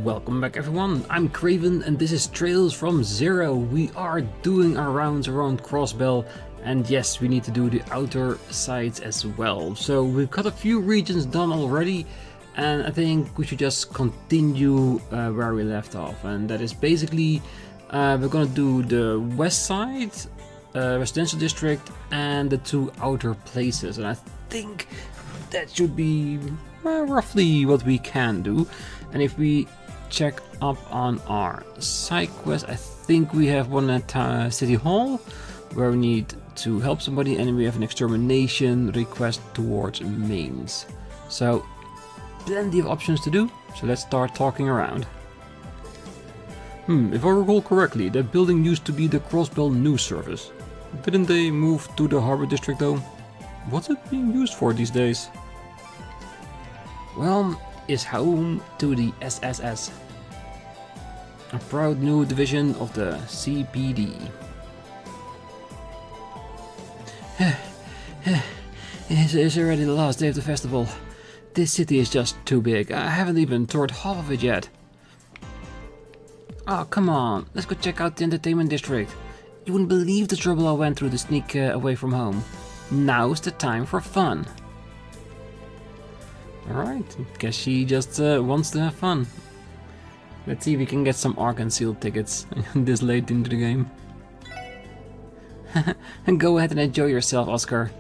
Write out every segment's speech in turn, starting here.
Welcome back everyone, I'm Craven and this is Trails from Zero. We are doing our rounds around Crossbell and yes, we need to do the outer sides as well. So we've got a few regions done already and I think we should just continue where we left off. And that is basically, we're gonna do the west side, residential district and the two outer places. And I think that should be roughly what we can do. And if we check up on our side quest, I think we have one at City Hall where we need to help somebody, and we have an extermination request towards Mainz. So plenty of options to do, so let's start talking around. If I recall correctly, that building used to be the Crossbell News Service. Didn't they move to the Harbor District though? What's it being used for these days? Well, is home to the SSS, a proud new division of the CPD. It's already the last day of the festival. This city is just too big. I haven't even toured half of it yet. Oh, come on, let's go check out the entertainment district. You wouldn't believe the trouble I went through to sneak away from home. Now's the time for fun. Alright, guess she just wants to have fun. Let's see if we can get some Ark and Seal tickets this late into the game. Go ahead and enjoy yourself, Oscar.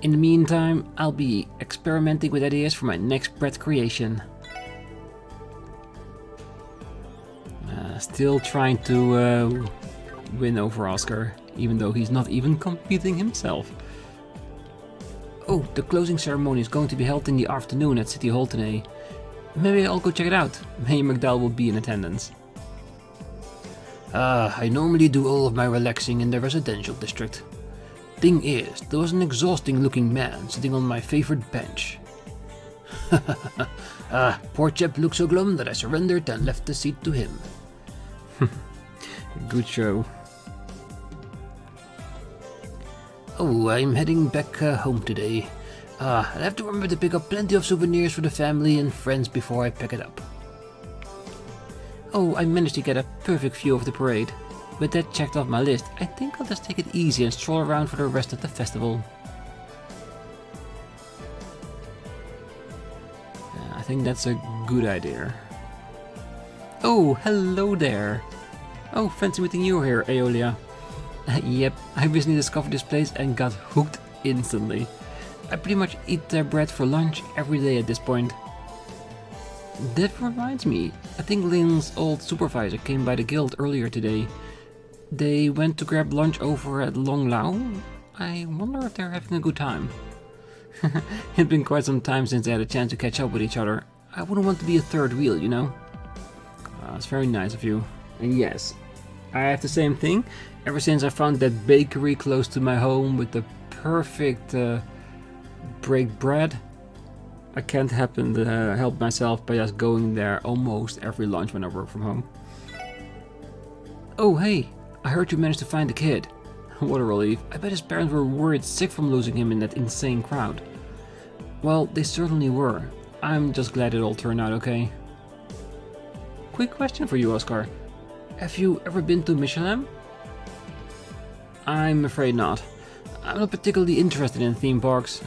In the meantime, I'll be experimenting with ideas for my next bread creation. Still trying to win over Oscar, even though he's not even competing himself. Oh, the closing ceremony is going to be held in the afternoon at City Hall today. Maybe I'll go check it out. Mayor McDowell will be in attendance. I normally do all of my relaxing in the residential district. Thing is, there was an exhausting looking man sitting on my favorite bench. Poor chap looked so glum that I surrendered and left the seat to him. Good show. Oh, I'm heading back home today. I'll have to remember to pick up plenty of souvenirs for the family and friends before I pack it up. Oh, I managed to get a perfect view of the parade. With that checked off my list, I think I'll just take it easy and stroll around for the rest of the festival. I think that's a good idea. Oh, hello there. Oh, fancy meeting you here, Aeolia. Yep, I recently discovered this place and got hooked instantly. I pretty much eat their bread for lunch every day at this point. That reminds me, I think Lynn's old supervisor came by the guild earlier today. They went to grab lunch over at Long Lao. I wonder if they're having a good time. It's been quite some time since they had a chance to catch up with each other. I wouldn't want to be a third wheel, you know? It's very nice of you. And yes, I have the same thing. Ever since I found that bakery close to my home with the perfect break bread, I can't help myself by just going there almost every lunch when I work from home. Oh hey, I heard you managed to find the kid. What a relief. I bet his parents were worried sick from losing him in that insane crowd. Well, they certainly were. I'm just glad it all turned out okay. Quick question for you, Oscar. Have you ever been to Michelin? I'm afraid not. I'm not particularly interested in theme parks.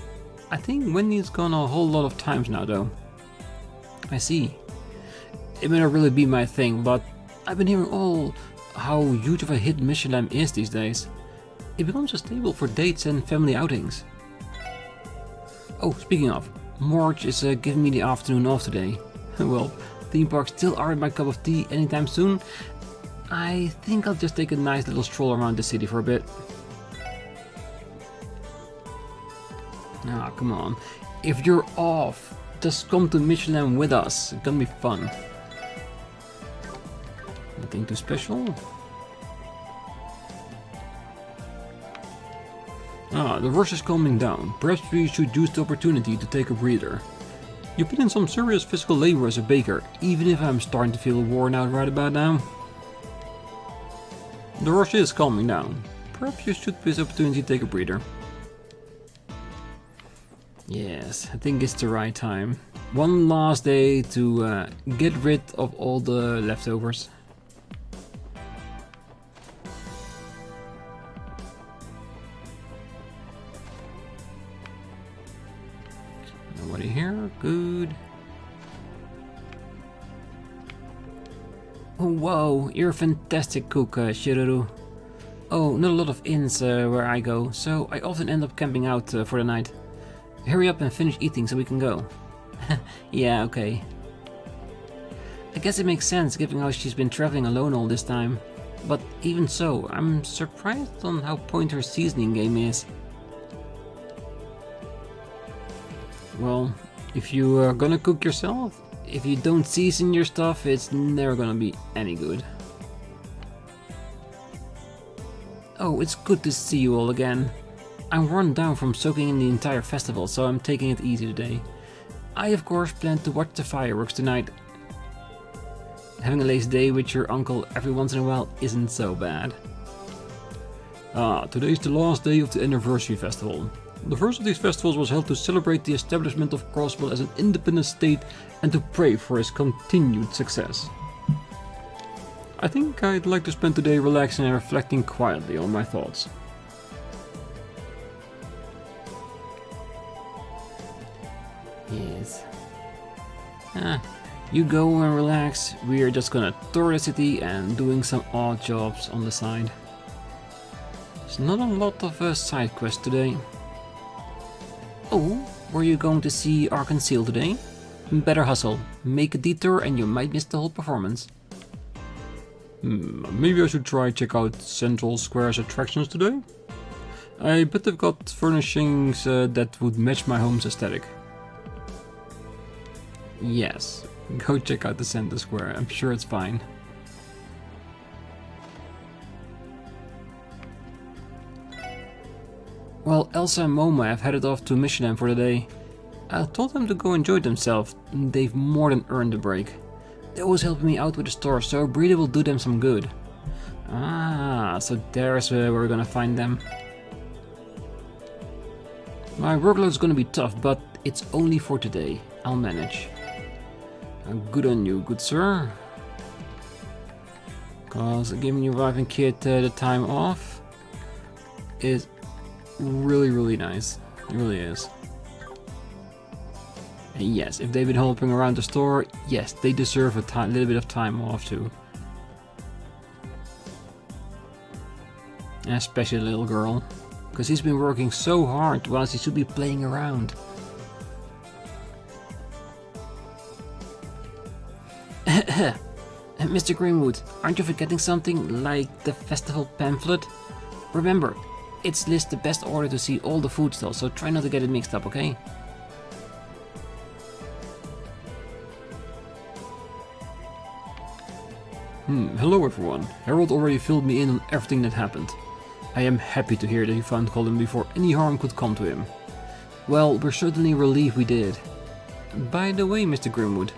I think Wendy's gone a whole lot of times now though. I see. It may not really be my thing, but I've been hearing all how huge of a hit Michelin is these days. It becomes a staple for dates and family outings. Oh, speaking of, Marge is giving me the afternoon off today. Well, theme parks still aren't my cup of tea anytime soon. I think I'll just take a nice little stroll around the city for a bit. Ah, come on. If you're off, just come to Michelin with us. It's gonna be fun. Nothing too special. The rush is calming down. Perhaps we should use the opportunity to take a breather. You put in some serious physical labor as a baker, even if I'm starting to feel worn out right about now. The rush is calming down. Perhaps you should use this opportunity to take a breather. Yes, I think it's the right time. One last day to get rid of all the leftovers. Nobody here, good. Oh, whoa, you're a fantastic cook, Shiruru. Oh, not a lot of inns where I go, so I often end up camping out for the night. Hurry up and finish eating so we can go. Yeah, okay. I guess it makes sense given how she's been traveling alone all this time. But even so, I'm surprised on how point her seasoning game is. Well, if you are gonna cook yourself, if you don't season your stuff, it's never gonna be any good. Oh, it's good to see you all again. I'm run down from soaking in the entire festival, so I'm taking it easy today. I of course plan to watch the fireworks tonight. Having a lazy day with your uncle every once in a while isn't so bad. Today's the last day of the anniversary festival. The first of these festivals was held to celebrate the establishment of Crossbell as an independent state and to pray for his continued success. I think I'd like to spend today relaxing and reflecting quietly on my thoughts. Yes. You go and relax, we're just gonna tour the city and doing some odd jobs on the side. There's not a lot of side quests today. Oh, were you going to see Arkansas today? Better hustle, make a detour and you might miss the whole performance. Maybe I should try check out Central Square's attractions today? I bet they've got furnishings that would match my home's aesthetic. Yes, go check out the Center Square, I'm sure it's fine. Well, Elsa and Momo have headed off to Michelin for the day. I told them to go enjoy themselves, they've more than earned a break. They always help me out with the store, so a breeder will do them some good. Ah, so there's where we're gonna find them. My workload's gonna be tough, but it's only for today. I'll manage. Good on you, good sir. Cause giving your wife and kid the time off is really nice. It really is. And yes, if they've been helping around the store, yes, they deserve a little bit of time off too. Especially the little girl, because he's been working so hard whilst he should be playing around. Mr. Greenwood, aren't you forgetting something like the festival pamphlet? Remember, it's lists the best order to see all the food stalls, so try not to get it mixed up, okay? Hello everyone. Harold already filled me in on everything that happened. I am happy to hear that you found Colin before any harm could come to him. Well, we're certainly relieved we did. By the way, Mr. Grimwood,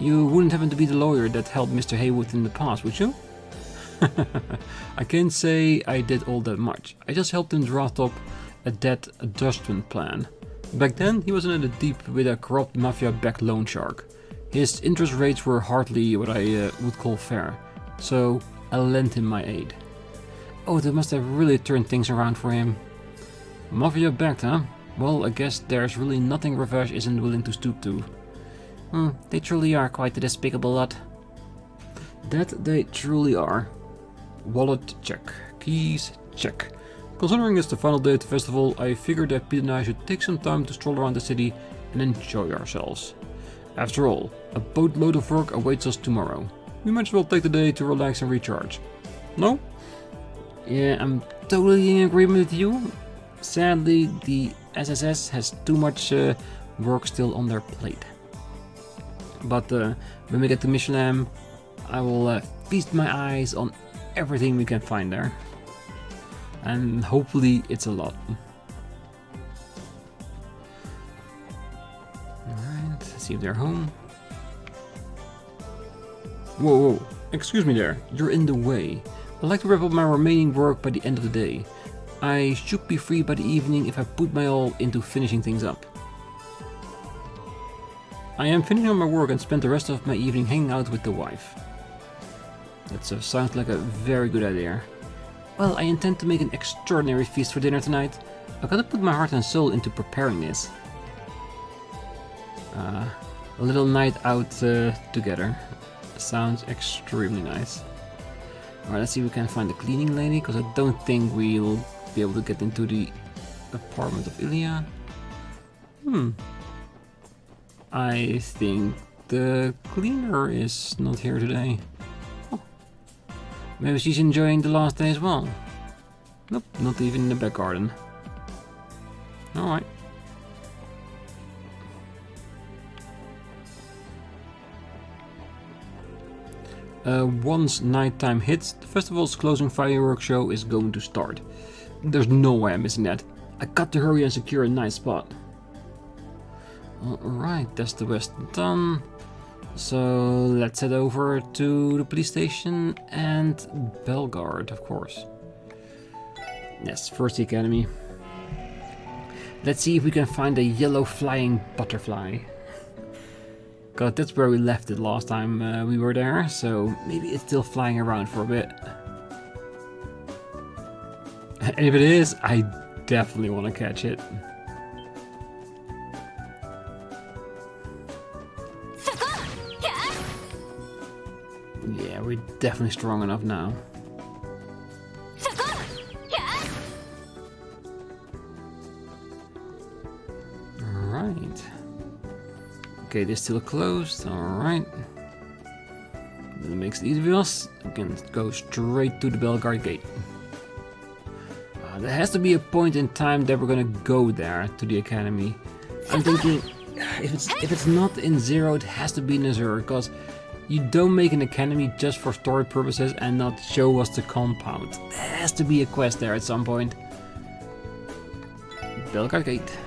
you wouldn't happen to be the lawyer that helped Mr. Haywood in the past, would you? I can't say I did all that much. I just helped him draft up a debt adjustment plan. Back then, he was in it deep with a corrupt mafia-backed loan shark. His interest rates were hardly what I would call fair, so I lent him my aid. Oh, that must have really turned things around for him. Mafia-backed, huh? Well, I guess there's really nothing Revenge isn't willing to stoop to. They truly are quite a despicable lot. That they truly are. Wallet check. Keys check. Considering it's the final day of the festival, I figured that Pete and I should take some time to stroll around the city and enjoy ourselves. After all, a boatload of work awaits us tomorrow. We might as well take the day to relax and recharge. No? Yeah, I'm totally in agreement with you. Sadly, the SSS has too much work still on their plate. But when we get to Michelin, I will feast my eyes on everything we can find there. And hopefully it's a lot. Alright, let's see if they're home. Whoa, excuse me there, you're in the way. I'd like to wrap up my remaining work by the end of the day. I should be free by the evening if I put my all into finishing things up. I am finishing my work and spend the rest of my evening hanging out with the wife. That sounds like a very good idea. Well, I intend to make an extraordinary feast for dinner tonight. I've got to put my heart and soul into preparing this. A little night out together. Sounds extremely nice. Alright, let's see if we can find the cleaning lady, because I don't think we'll be able to get into the apartment of Ilya. I think the cleaner is not here today. Oh. Maybe she's enjoying the last day as well. Nope, not even in the back garden. Alright. Once nighttime hits, the festival's closing fireworks show is going to start. There's no way I'm missing that. I got to hurry and secure a nice spot. Alright, that's the west done. So let's head over to the police station and Bellegarde, of course. Yes, first the academy. Let's see if we can find a yellow flying butterfly. God, that's where we left it last time we were there, so maybe it's still flying around for a bit. And if it is, I definitely want to catch it. Yeah, we're definitely strong enough now. Alright. Okay, they're still closed, alright. That makes it easy for us. We can go straight to the Bellegarde gate. There has to be a point in time that we're gonna go there, to the academy. I'm thinking, if it's not in Zero, it has to be in Azure, because you don't make an academy just for story purposes and not show us the compound. There has to be a quest there at some point. Bellegarde gate.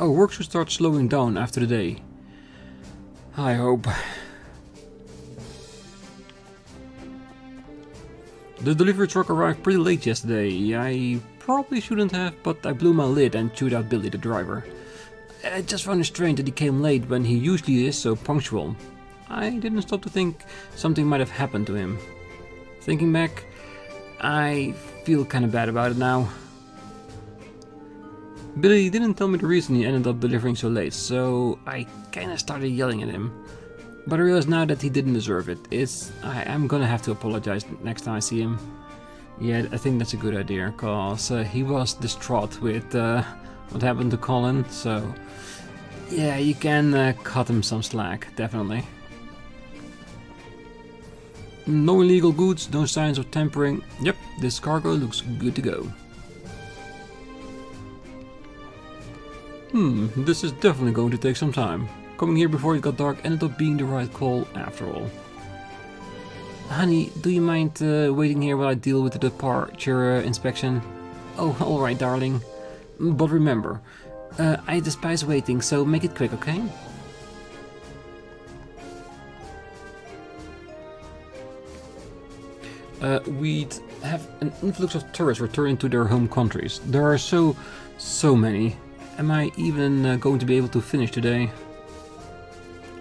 Oh, work should start slowing down after the day. I hope. The delivery truck arrived pretty late yesterday. I probably shouldn't have, but I blew my lid and chewed out Billy, the driver. I just found it strange that he came late when he usually is so punctual. I didn't stop to think something might have happened to him. Thinking back, I feel kinda bad about it now. Billy didn't tell me the reason he ended up delivering so late, so I kinda started yelling at him. But I realize now that he didn't deserve it. I'm gonna have to apologize next time I see him. Yeah, I think that's a good idea, cause he was distraught with what happened to Colin, so yeah, you can cut him some slack, definitely. No illegal goods, no signs of tampering. Yep, this cargo looks good to go. This is definitely going to take some time. Coming here before it got dark ended up being the right call after all. Honey, do you mind waiting here while I deal with the departure inspection? Oh, alright darling. But remember, I despise waiting, so make it quick, okay? We'd have an influx of tourists returning to their home countries. There are so many. Am I even going to be able to finish today?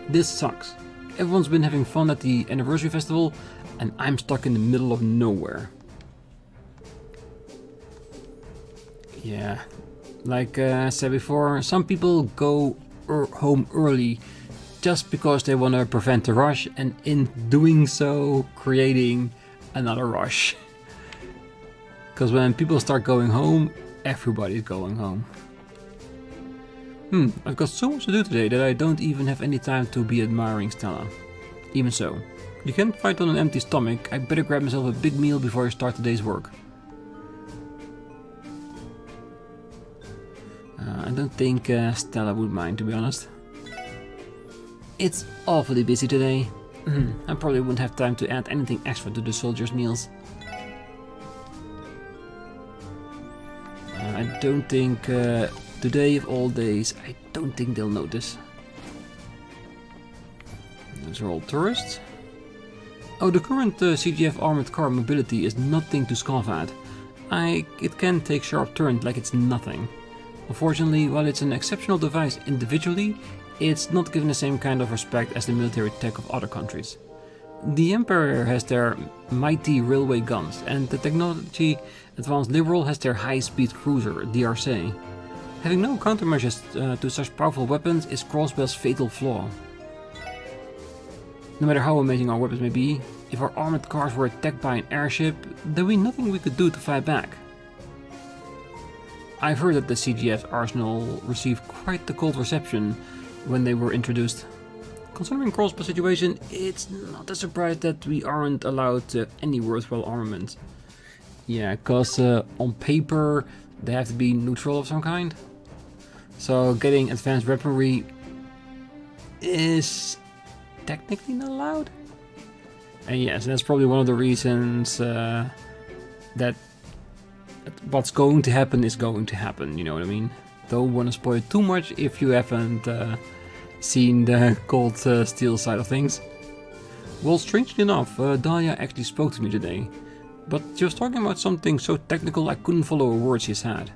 This sucks. Everyone's been having fun at the anniversary festival and I'm stuck in the middle of nowhere. Yeah, like I said before, some people go home early just because they want to prevent the rush, and in doing so creating another rush. Because when people start going home, everybody's going home. I've got so much to do today that I don't even have any time to be admiring Stella. Even so, you can't fight on an empty stomach. I better grab myself a big meal before I start today's work. I don't think Stella would mind, to be honest. It's awfully busy today. I probably wouldn't have time to add anything extra to the soldiers' meals. I don't think today of all days, I don't think they'll notice. Those are all tourists. Oh, the current CGF armored car mobility is nothing to scoff at. It can take sharp turns like it's nothing. Unfortunately, while it's an exceptional device individually, it's not given the same kind of respect as the military tech of other countries. The Empire has their mighty railway guns, and the technology advanced Liberal has their high-speed cruiser, DRC. Having no countermeasures to such powerful weapons is Crossbell's fatal flaw. No matter how amazing our weapons may be, if our armored cars were attacked by an airship, there would be nothing we could do to fight back. I've heard that the CGF arsenal received quite the cold reception when they were introduced. Considering Crossbell's situation, it's not a surprise that we aren't allowed any worthwhile armament. Yeah, cause on paper they have to be neutral of some kind. So getting advanced weaponry is technically not allowed. And yes, that's probably one of the reasons that what's going to happen is going to happen, you know what I mean? Don't want to spoil too much if you haven't seen the Cold Steel side of things. Well, strangely enough, Dahlia actually spoke to me today, but she was talking about something so technical I couldn't follow a word she said.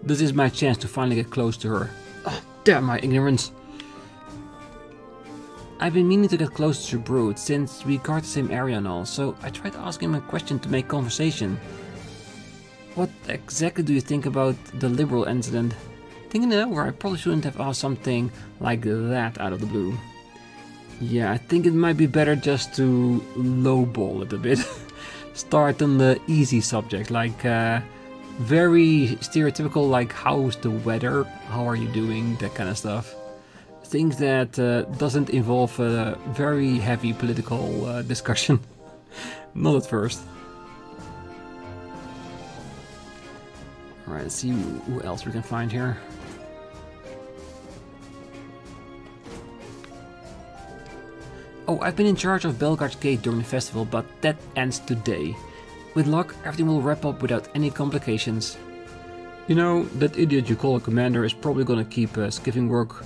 This is my chance to finally get close to her. Oh, damn my ignorance. I've been meaning to get closer to Brood since we guard the same area and all, so I tried asking him a question to make conversation. What exactly do you think about the Liberal incident? Thinking it over, I probably shouldn't have asked something like that out of the blue. Yeah, I think it might be better just to lowball it a bit. Start on the easy subject, like very stereotypical, like how's the weather, how are you doing, that kind of stuff. Things that doesn't involve a very heavy political discussion. Not at first. Alright, let's see who else we can find here. Oh, I've been in charge of Belgard's Gate during the festival, but that ends today. With luck, everything will wrap up without any complications. You know, that idiot you call a commander is probably gonna keep skipping work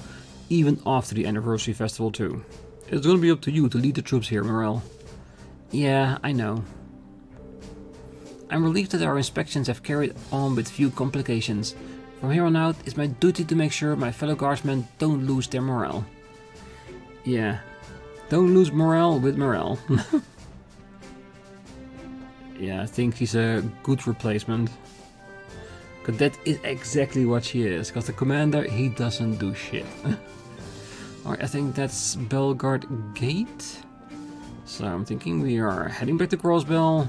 even after the anniversary festival too. It's gonna be up to you to lead the troops here, Morel. Yeah, I know. I'm relieved that our inspections have carried on with few complications. From here on out, it's my duty to make sure my fellow guardsmen don't lose their morale. Yeah, don't lose morale with morale. Yeah, I think he's a good replacement. Cause that is exactly what she is. Cause the commander, he doesn't do shit. Alright, I think that's Belgard Gate. So I'm thinking we are heading back to Crossbell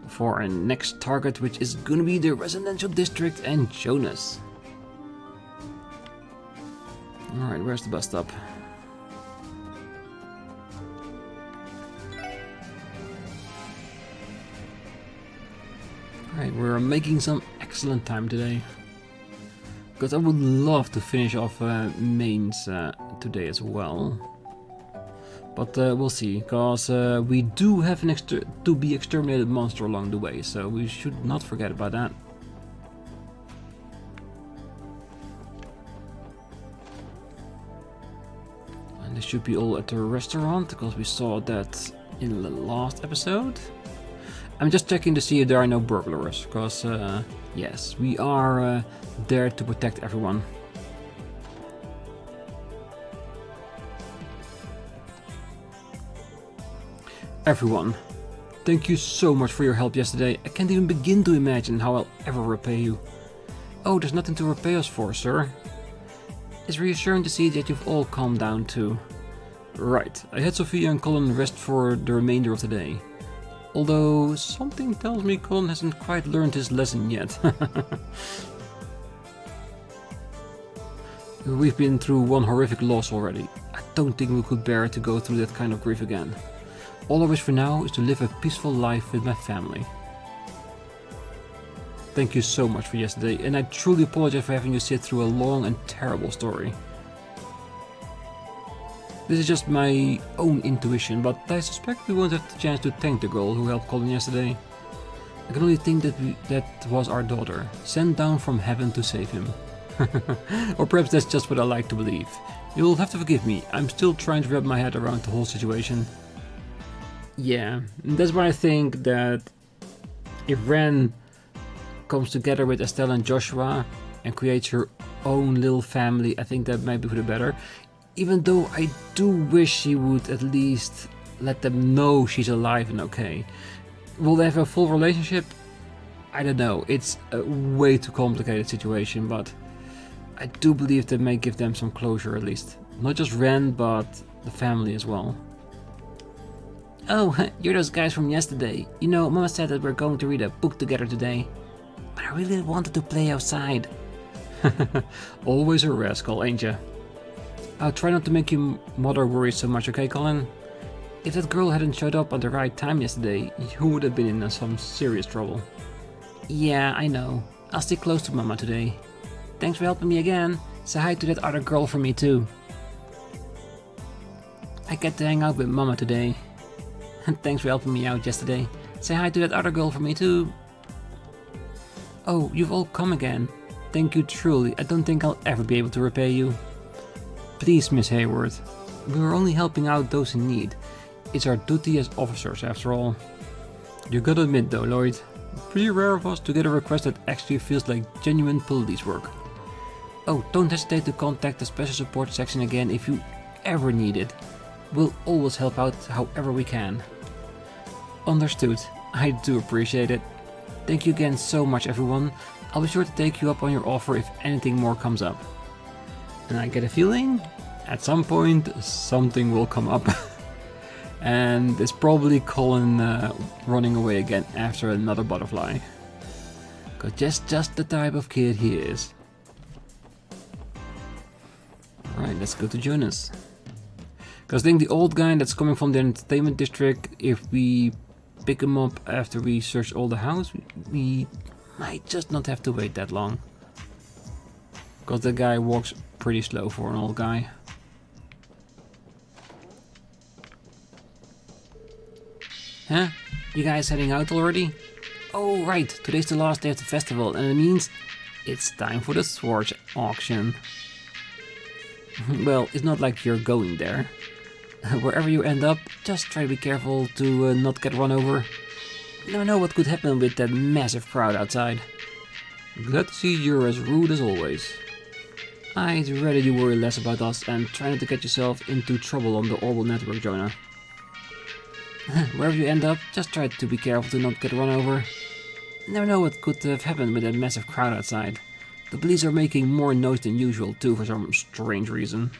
for our next target, which is gonna be the residential district and Jonas. Alright, where's the bus stop? Alright, we're making some excellent time today. Because I would love to finish off Mainz today as well. But we'll see, because we do have an to-be exterminated monster along the way, so we should not forget about that. And this should be all at the restaurant, because we saw that in the last episode. I'm just checking to see if there are no burglars, because yes, we are there to protect everyone. Everyone, thank you so much for your help yesterday. I can't even begin to imagine how I'll ever repay you. Oh, there's nothing to repay us for, sir. It's reassuring to see that you've all calmed down too. Right, I had Sophia and Colin rest for the remainder of the day. Although something tells me Colin hasn't quite learned his lesson yet. We've been through one horrific loss already. I don't think we could bear to go through that kind of grief again. All I wish for now is to live a peaceful life with my family. Thank you so much for yesterday, and I truly apologize for having you sit through a long and terrible story. This is just my own intuition, but I suspect we won't have the chance to thank the girl who helped Colin yesterday. I can only think that was our daughter, sent down from heaven to save him. Or perhaps that's just what I like to believe. You'll have to forgive me, I'm still trying to wrap my head around the whole situation. Yeah, that's why I think that if Ren comes together with Estelle and Joshua and creates her own little family, I think that might be for the better. Even though I do wish she would at least let them know she's alive and okay. Will they have a full relationship? I don't know. It's a way too complicated situation, but I do believe they may give them some closure at least. Not just Ren, but the family as well. Oh, you're those guys from yesterday. You know, Mama said that we're going to read a book together today. But I really wanted to play outside. Always a rascal, ain't ya? I'll try not to make your mother worry so much, okay, Colin? If that girl hadn't showed up at the right time yesterday, you would have been in some serious trouble. Yeah, I know. I'll stick close to Mama today. Thanks for helping me again. Say hi to that other girl for me too. I get to hang out with Mama today. Thanks for helping me out yesterday. Say hi to that other girl for me too. Oh, you've all come again. Thank you truly. I don't think I'll ever be able to repay you. Please, Miss Hayward. We were only helping out those in need. It's our duty as officers, after all. You gotta admit though, Lloyd, pretty rare of us to get a request that actually feels like genuine police work. Oh, don't hesitate to contact the special support section again if you ever need it. We'll always help out however we can. Understood. I do appreciate it. Thank you again so much, everyone. I'll be sure to take you up on your offer if anything more comes up. And I get a feeling, at some point, something will come up. And it's probably Colin running away again after another butterfly. Cause just the type of kid he is. Alright, let's go to Jonas. Cause I think the old guy that's coming from the entertainment district, if we pick him up after we search all the house, we might just not have to wait that long. Cause the guy walks pretty slow for an old guy. Huh? You guys heading out already? Oh right, today's the last day of the festival and it means it's time for the swords auction. Well, it's not like you're going there. Wherever you end up, just try to be careful to not get run over. You never know what could happen with that massive crowd outside. Glad to see you're as rude as always. I'd rather you worry less about us and try not to get yourself into trouble on the Orbital network, Jonah. Wherever you end up, just try to be careful to not get run over. You never know what could have happened with that massive crowd outside. The police are making more noise than usual too for some strange reason.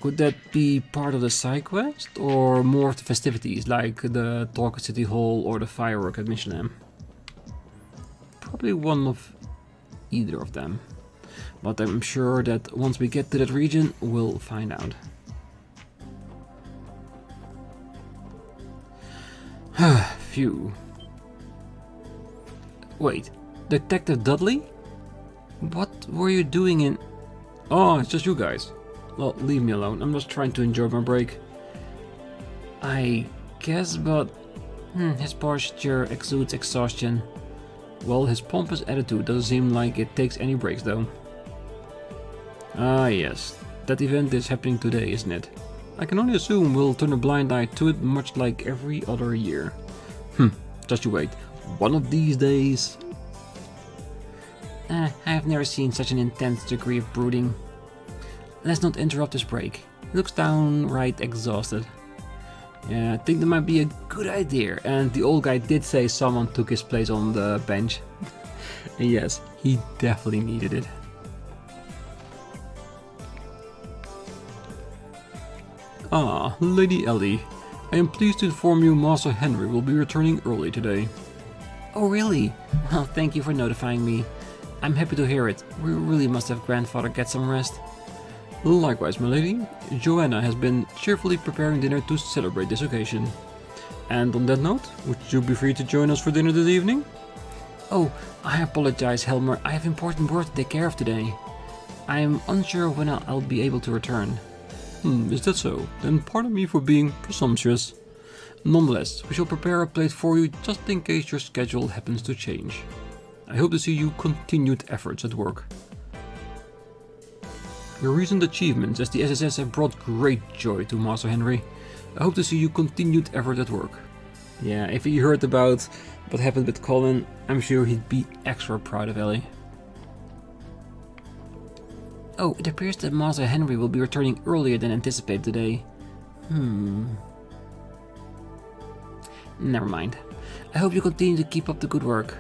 Could that be part of the side quest, or more of the festivities, like the talk at City Hall or the firework at Michelin? Probably one of either of them. But I'm sure that once we get to that region, we'll find out. Phew. Wait, Detective Dudley? What were you doing in... Oh, it's just you guys. Well, leave me alone. I'm just trying to enjoy my break. I guess, but... his posture exudes exhaustion. Well, his pompous attitude doesn't seem like it takes any breaks, though. Ah, yes. That event is happening today, isn't it? I can only assume we'll turn a blind eye to it much like every other year. Just you wait. One of these days... I've never seen such an intense degree of brooding. Let's not interrupt this break. He looks downright exhausted. Yeah, I think that might be a good idea. And the old guy did say someone took his place on the bench. And yes, he definitely needed it. Ah, Lady Ellie. I am pleased to inform you Master Henry will be returning early today. Oh really? Well, thank you for notifying me. I'm happy to hear it. We really must have grandfather get some rest. Likewise, my lady. Joanna has been cheerfully preparing dinner to celebrate this occasion. And on that note, would you be free to join us for dinner this evening? Oh, I apologize, Helmer. I have important work to take care of today. I am unsure when I'll be able to return. Is that so? Then pardon me for being presumptuous. Nonetheless, we shall prepare a plate for you just in case your schedule happens to change. I hope to see you continued efforts at work. Your recent achievements as the SSS have brought great joy to Master Henry. I hope to see you continued effort at work. Yeah, if he heard about what happened with Colin, I'm sure he'd be extra proud of Ellie. Oh, it appears that Master Henry will be returning earlier than anticipated today. Never mind. I hope you continue to keep up the good work.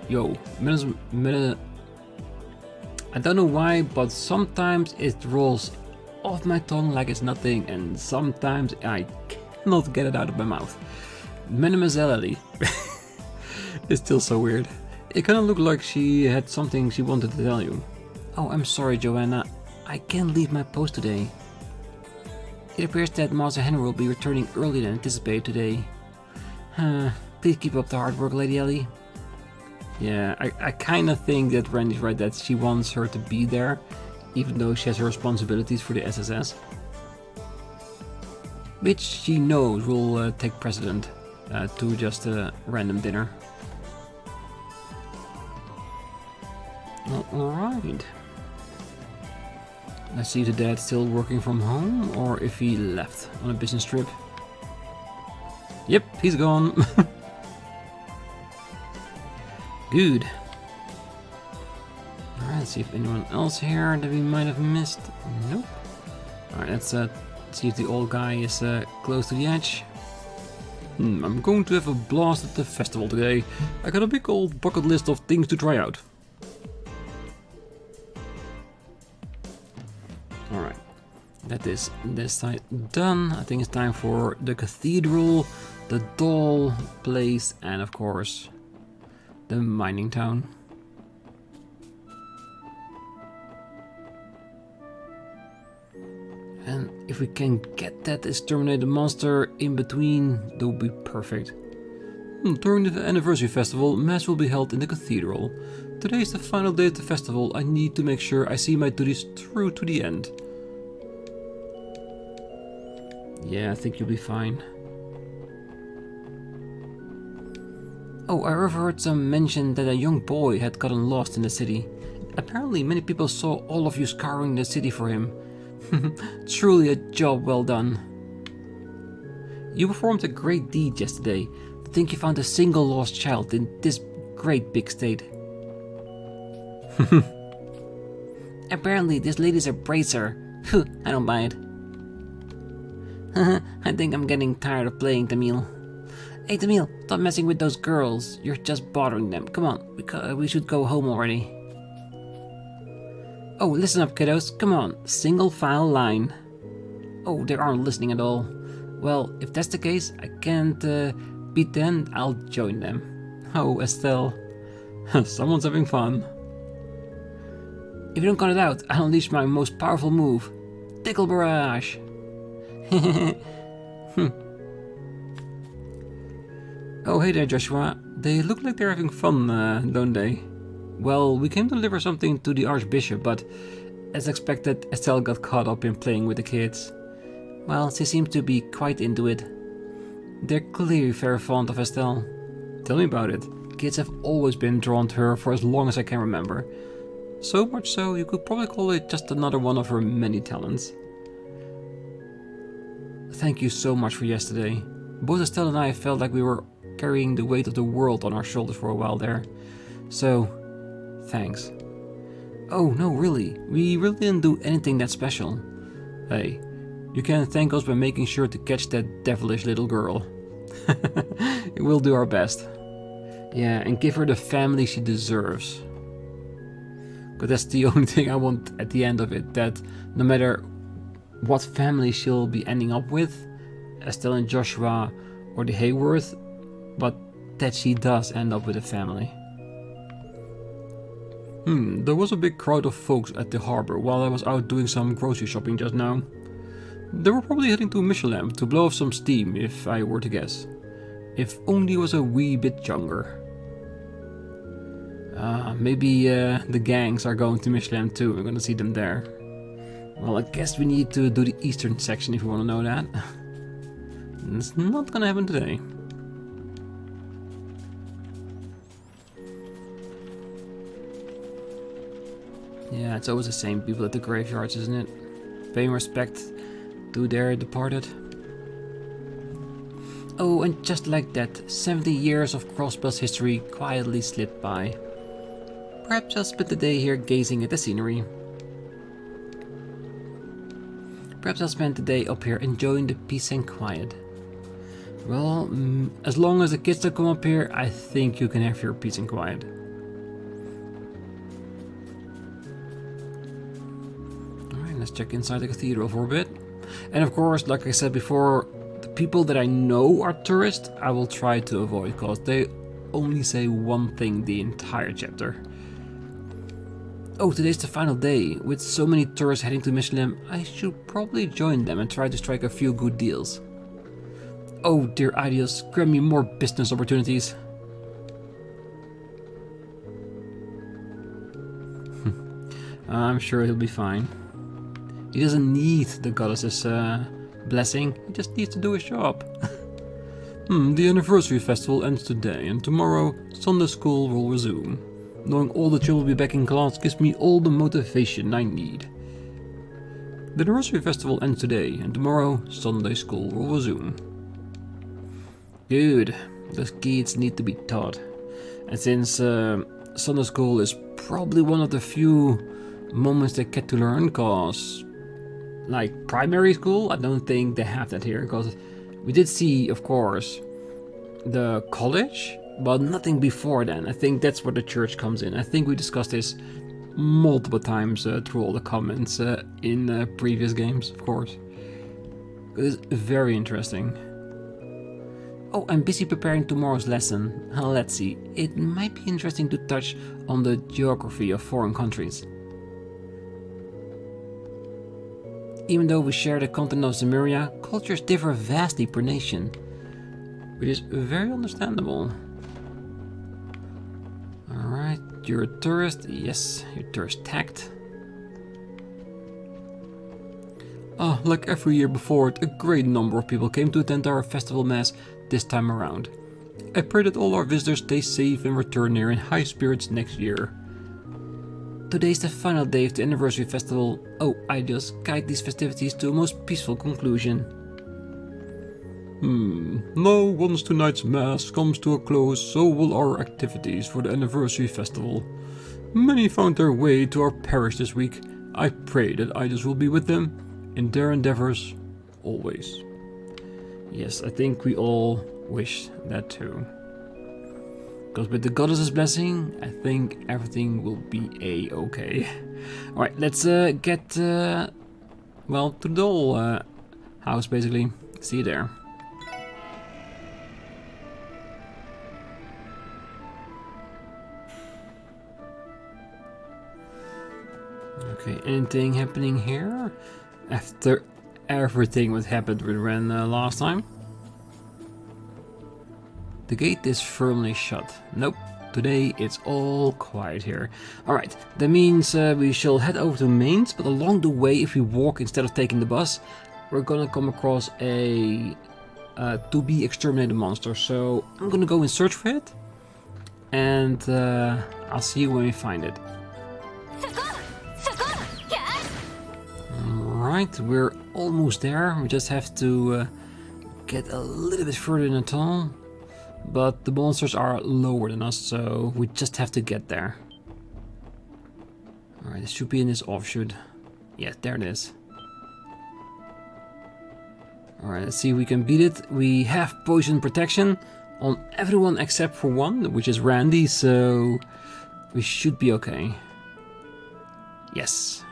Yo, I don't know why, but sometimes it rolls off my tongue like it's nothing, and sometimes I cannot get it out of my mouth. Mademoiselle Ellie. It's still so weird. It kind of looked like she had something she wanted to tell you. Oh, I'm sorry, Joanna. I can't leave my post today. It appears that Master Henry will be returning earlier than anticipated today. Please keep up the hard work, Lady Ellie. Yeah, I kind of think that Randy's right, that she wants her to be there, even though she has her responsibilities for the SSS. Which she knows will take precedent to just a random dinner. Alright. Let's see if the dad's still working from home or if he left on a business trip. Yep, he's gone. Good. Alright, let's see if anyone else here that we might have missed. Nope. Alright, let's see if the old guy is close to the edge. I'm going to have a blast at the festival today. I got a big old bucket list of things to try out. Alright, that is this side done. I think it's time for the cathedral, the doll place, and of course the mining town. And if we can get that exterminated monster in between, that would be perfect. During the anniversary festival, Mass will be held in the cathedral. Today is the final day of the festival. I need to make sure I see my duties through to the end. Yeah, I think you'll be fine. Oh, I overheard some mention that a young boy had gotten lost in the city. Apparently many people saw all of you scouring the city for him. Truly a job well done. You performed a great deed yesterday. To think you found a single lost child in this great big state. Apparently this lady's a bracer. Phew, I don't buy it. I think I'm getting tired of playing, Tamil. Hey Tamil, stop messing with those girls. You're just bothering them. Come on, we should go home already. Oh, listen up, kiddos. Come on, single file line. Oh, they aren't listening at all. Well, if that's the case, I can't beat them. I'll join them. Oh, Estelle. Someone's having fun. If you don't cut it out, I'll unleash my most powerful move. Tickle Barrage. Oh, hey there, Joshua. They look like they're having fun, don't they? Well, we came to deliver something to the Archbishop, but as expected, Estelle got caught up in playing with the kids. Well, she seems to be quite into it. They're clearly very fond of Estelle. Tell me about it. Kids have always been drawn to her for as long as I can remember. So much so, you could probably call it just another one of her many talents. Thank you so much for yesterday. Both Estelle and I felt like we were carrying the weight of the world on our shoulders for a while there. So, thanks. Oh, no, really. We really didn't do anything that special. Hey, you can thank us by making sure to catch that devilish little girl. We'll do our best. Yeah, and give her the family she deserves. But that's the only thing I want at the end of it, that no matter what family she'll be ending up with, Estelle and Joshua or the Hayworth, but that she does end up with a family. There was a big crowd of folks at the harbor while I was out doing some grocery shopping just now. They were probably heading to Michelin to blow off some steam, if I were to guess. If only I was a wee bit younger. Maybe the gangs are going to Michelin too. We're gonna see them there. Well, I guess we need to do the eastern section if you want to know that. It's not gonna happen today. Yeah, it's always the same people at the graveyards, isn't it? Paying respect to their departed. Oh, and just like that, 70 years of Crossbell's history quietly slipped by. Perhaps I'll spend the day here gazing at the scenery. Perhaps I'll spend the day up here enjoying the peace and quiet. Well, as long as the kids don't come up here, I think you can have your peace and quiet. Alright, let's check inside the cathedral for a bit. And of course, like I said before, the people that I know are tourists, I will try to avoid, because they only say one thing the entire chapter. Oh, today's the final day. With so many tourists heading to Michelin, I should probably join them and try to strike a few good deals. Oh dear Ideas, grant me more business opportunities. I'm sure he'll be fine. He doesn't need the goddess's blessing, he just needs to do his job. The anniversary festival ends today, and tomorrow Sunday school will resume. Knowing all the children will be back in class gives me all the motivation I need. The anniversary festival ends today, and tomorrow Sunday school will resume. Good, those kids need to be taught. And since Sunday school is probably one of the few moments they get to learn, cause like primary school, I don't think they have that here, because we did see, of course, the college, but nothing before then. I think that's where the church comes in. I think we discussed this multiple times through all the comments in previous games, of course. It's very interesting. Oh, I'm busy preparing tomorrow's lesson. Let's see, it might be interesting to touch on the geography of foreign countries. Even though we share the continent of Zemuria, cultures differ vastly per nation, which is very understandable. Alright, you're a tourist. Yes, you're tourist tagged. Like every year before it, a great number of people came to attend our festival mass this time around. I pray that all our visitors stay safe and return here in high spirits next year. Today's the final day of the anniversary festival. Oh, I just guide these festivities to a most peaceful conclusion. Now, once tonight's mass comes to a close, so will our activities for the anniversary festival. Many found their way to our parish this week. I pray that Idas will be with them in their endeavors, always. Yes, I think we all wish that too. Because with the goddess's blessing, I think everything will be a-okay. Alright, let's get, well, to the doll house, basically. See you there. Okay, anything happening here? After everything what happened with Ren last time? The gate is firmly shut. Nope, today it's all quiet here. Alright, that means we shall head over to Mainz, but along the way, if we walk instead of taking the bus, we're gonna come across a to-be exterminated monster. So I'm gonna go and search for it, and I'll see you when we find it. Alright, we're almost there. We just have to get a little bit further in the tunnel. But the monsters are lower than us, so we just have to get there. Alright, it should be in this offshoot. Yeah, there it is. Alright, let's see if we can beat it. We have poison protection on everyone except for one, which is Randy, so we should be okay. Yes.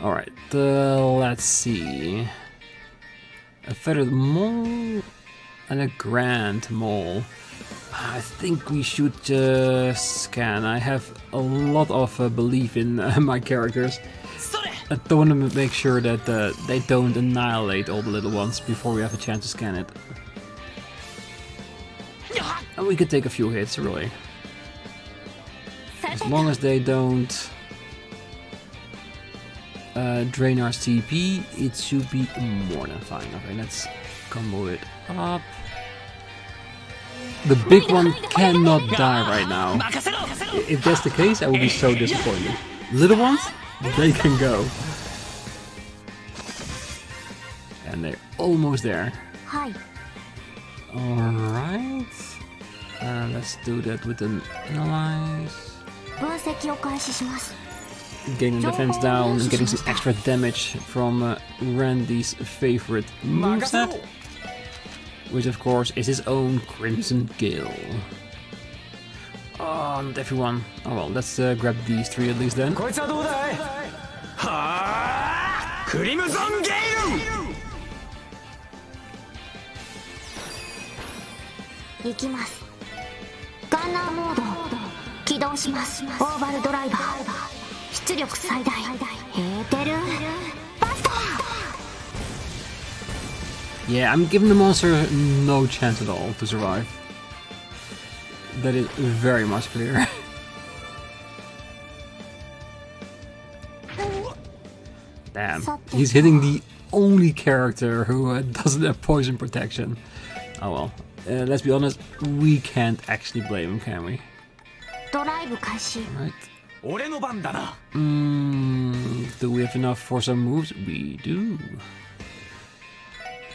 Alright, let's see. A feathered mole and a grand mole. I think we should scan. I have a lot of belief in my characters. I don't want to make sure that they don't annihilate all the little ones before we have a chance to scan it. And we could take a few hits, really. As long as they don't drain our CP, it should be more than fine. Okay, let's combo it up. The big one cannot die right now. If that's the case, I will be so disappointed. Little ones, they can go. And they're almost there. Hi. Alright. Let's do that with an analyze. 分析を開始します。 Getting defense down and getting some extra damage from Randy's favorite moveset, which of course is his own Crimson Gale. Oh, not everyone. Oh well, let's grab these three at least then. こいつはどうだい？はあ、クリムゾンゲイル。行きます。ガンナーモード起動します。オーバルドライバー出力最大。エーテルバスト。 Yeah, I'm giving the monster no chance at all to survive. That is very much clear. Damn, he's hitting the only character who doesn't have poison protection. Oh well, let's be honest, we can't actually blame him, can we? ドライブ開始。 Right. 俺の番だな。Do we have enough for some moves? We do.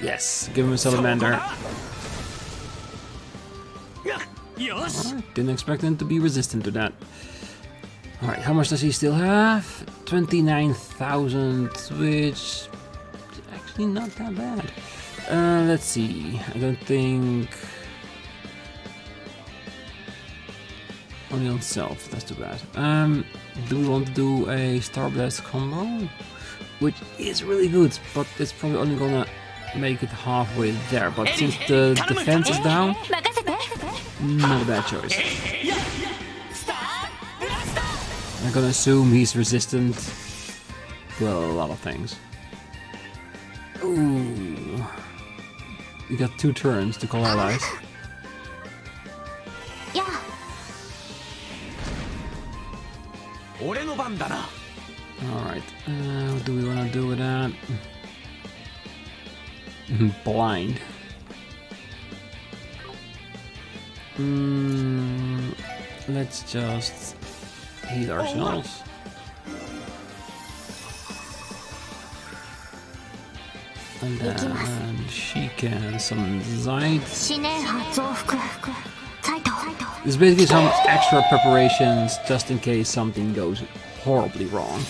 Yes, give him a salamander. Alright, didn't expect him to be resistant to that. Alright, how much does he still have? 29,000, which is actually not that bad. Let's see. I don't think... Only on self, that's too bad. Do we want to do a Star Blast combo? Which is really good, but it's probably only gonna make it halfway there. But since the defense is down, not a bad choice. I'm gonna assume he's resistant to a lot of things. Ooh. We got 2 turns to call allies. Yeah. 俺の番だな。 Alright, what do we want to do with that? Blind. Let's just heal ourselves. And then she can summon Zeit. 思念波増幅。サイト。 There's basically some extra preparations just in case something goes horribly wrong.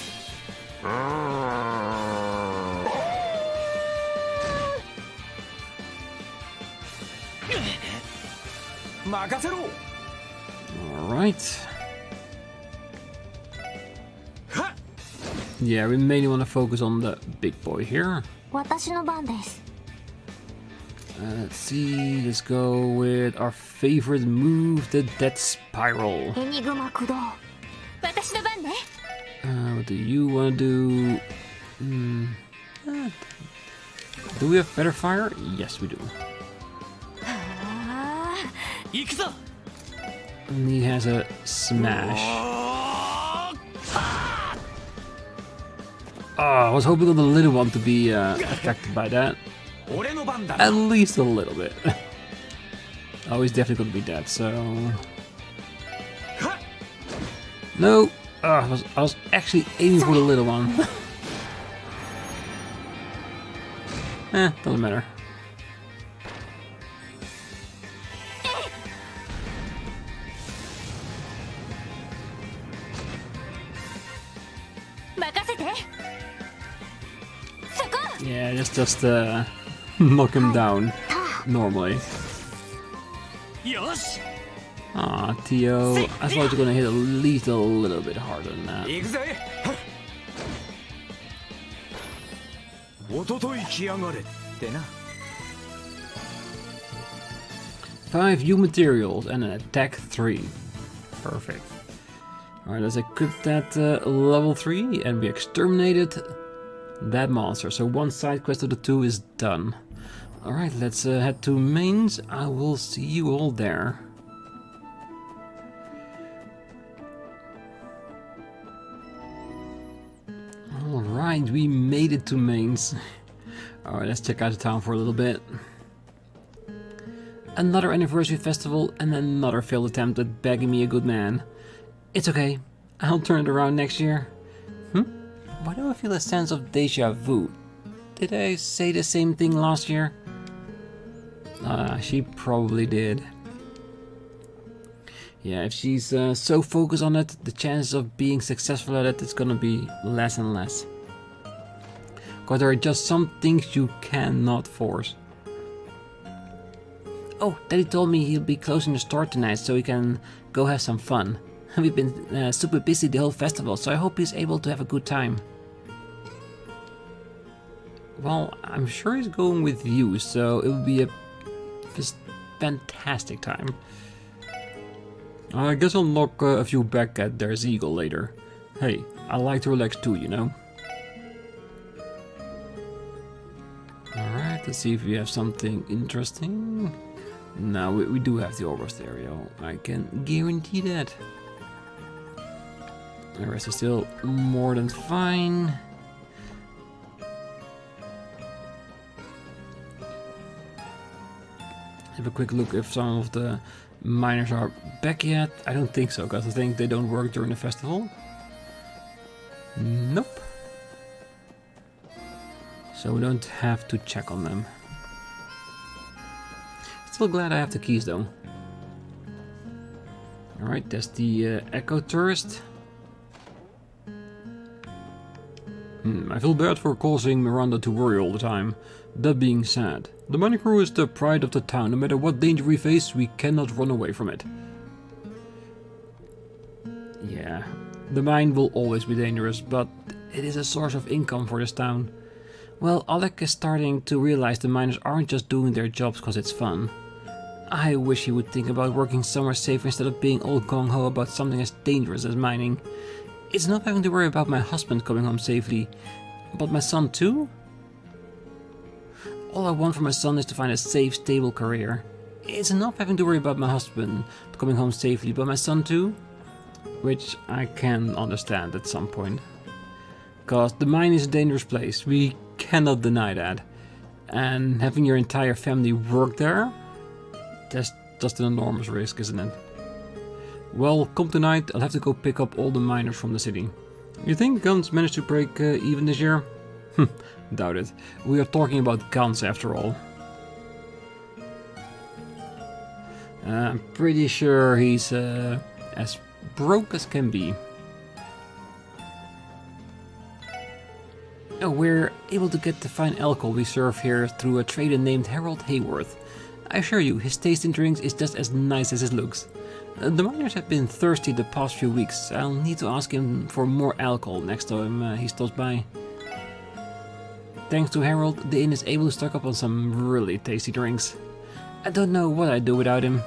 Alright. Yeah, we mainly want to focus on the big boy here. 私の番です。 Let's see, let's go with our favorite move, the Death Spiral. エニグマ駆動。私の番ね。What do you want to do? Do we have better fire? Yes, we do. 行くぞ。 And he has a smash. Oh, I was hoping on the little one to be affected by that. 俺の番だな。 At least a little bit. Oh, he's definitely gonna be dead, so... No! I was actually aiming for the little one. Doesn't matter. Yeah, just knock him down normally. Ah, Tio, I thought you were gonna hit at least a little bit harder than that. 行くぜ。おととい来やがれってな。 5 new materials and an attack 3. Perfect. Alright, let's equip that level 3 and we exterminated that monster. So 1 side quest of the 2 is done. Alright, let's head to Mainz. I will see you all there. Alright, we made it to Mainz. Alright, let's check out the town for a little bit. Another anniversary festival and another failed attempt at begging me a good man. It's okay, I'll turn it around next year. Why do I feel a sense of deja vu? Did I say the same thing last year? She probably did. Yeah, if she's so focused on it, the chances of being successful at it is gonna be less and less. Because there are just some things you cannot force. Oh, Daddy told me he'll be closing the store tonight so he can go have some fun. We've been super busy the whole festival, so I hope he's able to have a good time. Well, I'm sure he's going with you, so it will be a fantastic time. I guess I'll knock a few back at their Eagle later. Hey, I like to relax too, you know. Alright, let's see if we have something interesting. No, we do have the Orbo stereo. I can guarantee that. The rest is still more than fine. Have a quick look if some of the miners are back yet. I don't think so, because I think they don't work during the festival. Nope. So we don't have to check on them. Still glad I have the keys though. Alright, that's the Echo Tourist. I feel bad for causing Miranda to worry all the time. That being said, the mining crew is the pride of the town. No matter what danger we face, we cannot run away from it. Yeah, the mine will always be dangerous, but it is a source of income for this town. Well, Alec is starting to realize the miners aren't just doing their jobs because it's fun. I wish he would think about working somewhere safe instead of being all gung-ho about something as dangerous as mining. It's not having to worry about my husband coming home safely, but my son too? All I want for my son is to find a safe, stable career. It's enough having to worry about my husband coming home safely, but my son too? Which I can understand at some point. Because the mine is a dangerous place, we cannot deny that. And having your entire family work there, that's just an enormous risk, isn't it? Well, come tonight, I'll have to go pick up all the miners from the city. You think guns managed to break even this year? Doubt it. We are talking about guns after all. I'm pretty sure he's as broke as can be. Oh, we're able to get the fine alcohol we serve here through a trader named Harold Hayworth. I assure you, his taste in drinks is just as nice as it looks. The miners have been thirsty the past few weeks. I'll need to ask him for more alcohol next time he stops by. Thanks to Harold, the inn is able to stock up on some really tasty drinks. I don't know what I'd do without him.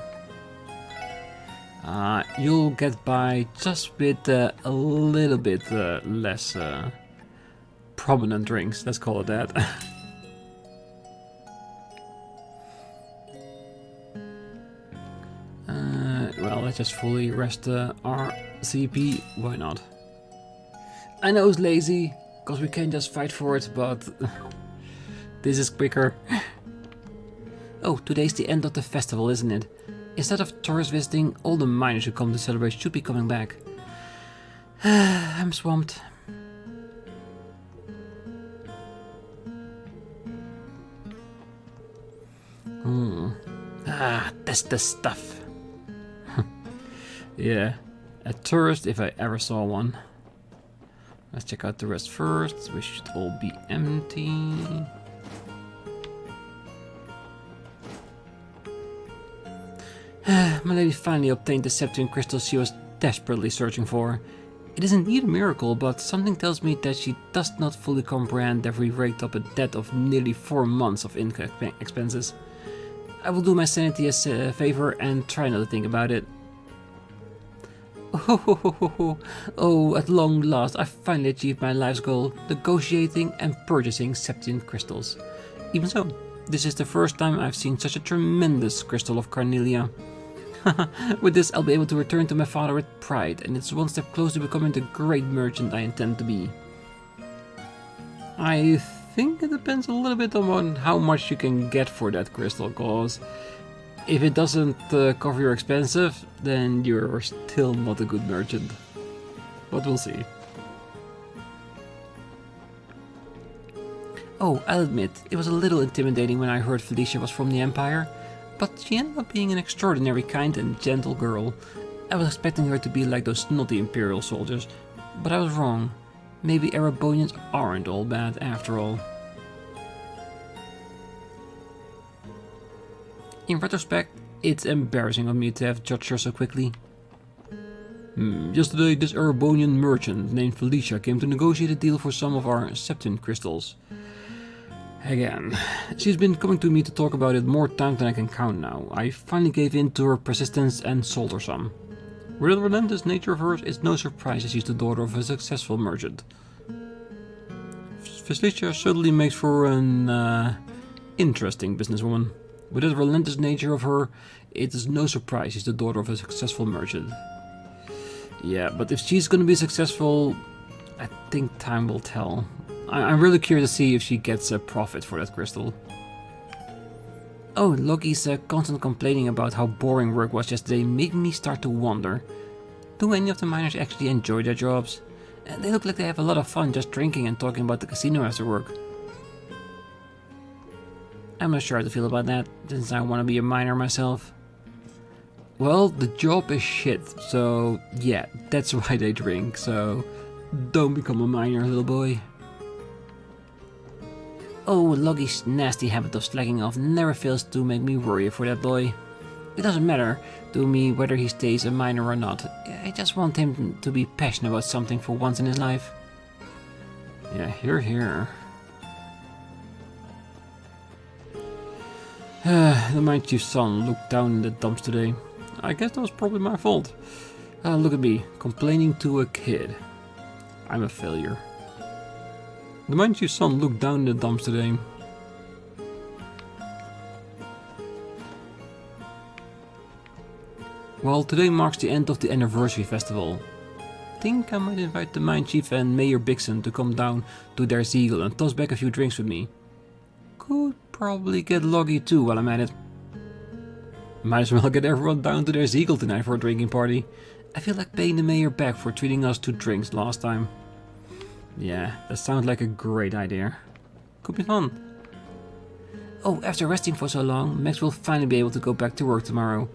You'll get by just with a little bit less prominent drinks, let's call it that. Well, let's just fully rest our CP, why not? I know it's lazy, because we can't just fight for it, but this is quicker. Oh, today's the end of the festival, isn't it? Instead of tourists visiting, all the miners who come to celebrate should be coming back. I'm swamped. That's the stuff. Yeah, a tourist if I ever saw one. Let's check out the rest first. We should all be empty. My lady finally obtained the Septium crystal she was desperately searching for. It is indeed a miracle, but something tells me that she does not fully comprehend that we raked up a debt of nearly 4 months of income expenses. I will do my sanity a favor and try not to think about it. Oh, at long last I finally achieved my life's goal, negotiating and purchasing Septium crystals. Even so, this is the first time I've seen such a tremendous crystal of Carnelia. With this I'll be able to return to my father with pride, and it's one step closer to becoming the great merchant I intend to be. I think it depends a little bit on how much you can get for that crystal, cause if it doesn't cover your expenses, then you're still not a good merchant. But we'll see. Oh, I'll admit, it was a little intimidating when I heard Felicia was from the Empire, but she ended up being an extraordinary kind and gentle girl. I was expecting her to be like those snotty Imperial soldiers, but I was wrong. Maybe Erebonians aren't all bad after all. In retrospect, it's embarrassing of me to have judged her so quickly. Yesterday, this Erebonian merchant named Felicia came to negotiate a deal for some of our Septon crystals. Again, she's been coming to me to talk about it more times than I can count now. I finally gave in to her persistence and sold her some. With the relentless nature of hers, it's no surprise that she's the daughter of a successful merchant. Felicia certainly makes for an interesting businesswoman. With the relentless nature of her, it is no surprise she's the daughter of a successful merchant. Yeah, but if she's gonna be successful, I think time will tell. I'm really curious to see if she gets a profit for that crystal. Oh, Loki's constant complaining about how boring work was yesterday made me start to wonder. Do any of the miners actually enjoy their jobs? They look like they have a lot of fun just drinking and talking about the casino after work. I'm not sure how to feel about that, since I want to be a miner myself. Well, the job is shit, so yeah, that's why they drink, so don't become a miner, little boy. Oh, Logi's nasty habit of slacking off never fails to make me worry for that boy. It doesn't matter to me whether he stays a miner or not. I just want him to be passionate about something for once in his life. Yeah, hear, hear. The mine chief's son looked down in the dumps today. I guess that was probably my fault. Look at me, complaining to a kid. I'm a failure. The mine chief's son looked down in the dumps today. Well, today marks the end of the anniversary festival. Think I might invite the mine chief and Mayor Bixen to come down to their Ziegel and toss back a few drinks with me. Could probably get Loggy too while I'm at it. Might as well get everyone down to their Ziegel tonight for a drinking party. I feel like paying the mayor back for treating us to drinks last time. Yeah, that sounds like a great idea. Could be fun. Oh, after resting for so long, Max will finally be able to go back to work tomorrow.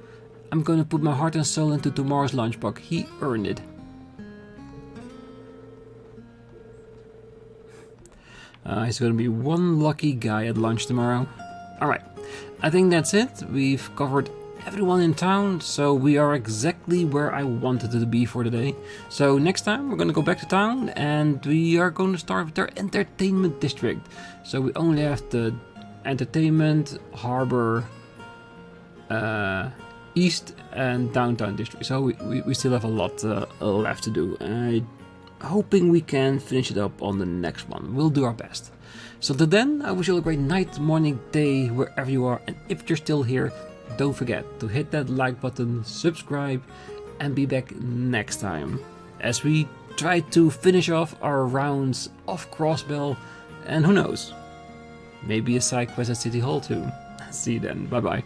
I'm going to put my heart and soul into tomorrow's lunchbox. He earned it. He's going to be one lucky guy at lunch tomorrow. Alright, I think that's it. We've covered everyone in town, so we are exactly where I wanted to be for today. So next time we're going to go back to town and we are going to start with their entertainment district. So we only have the entertainment, harbor, east and downtown district. So we still have a lot left to do. Hoping we can finish it up on the next one. We'll do our best. So till then, I wish you all a great night, morning, day, wherever you are. And if you're still here, don't forget to hit that like button, subscribe, and be back next time as we try to finish off our rounds of Crossbell, and who knows, maybe a side quest at City Hall too. See you then, bye bye.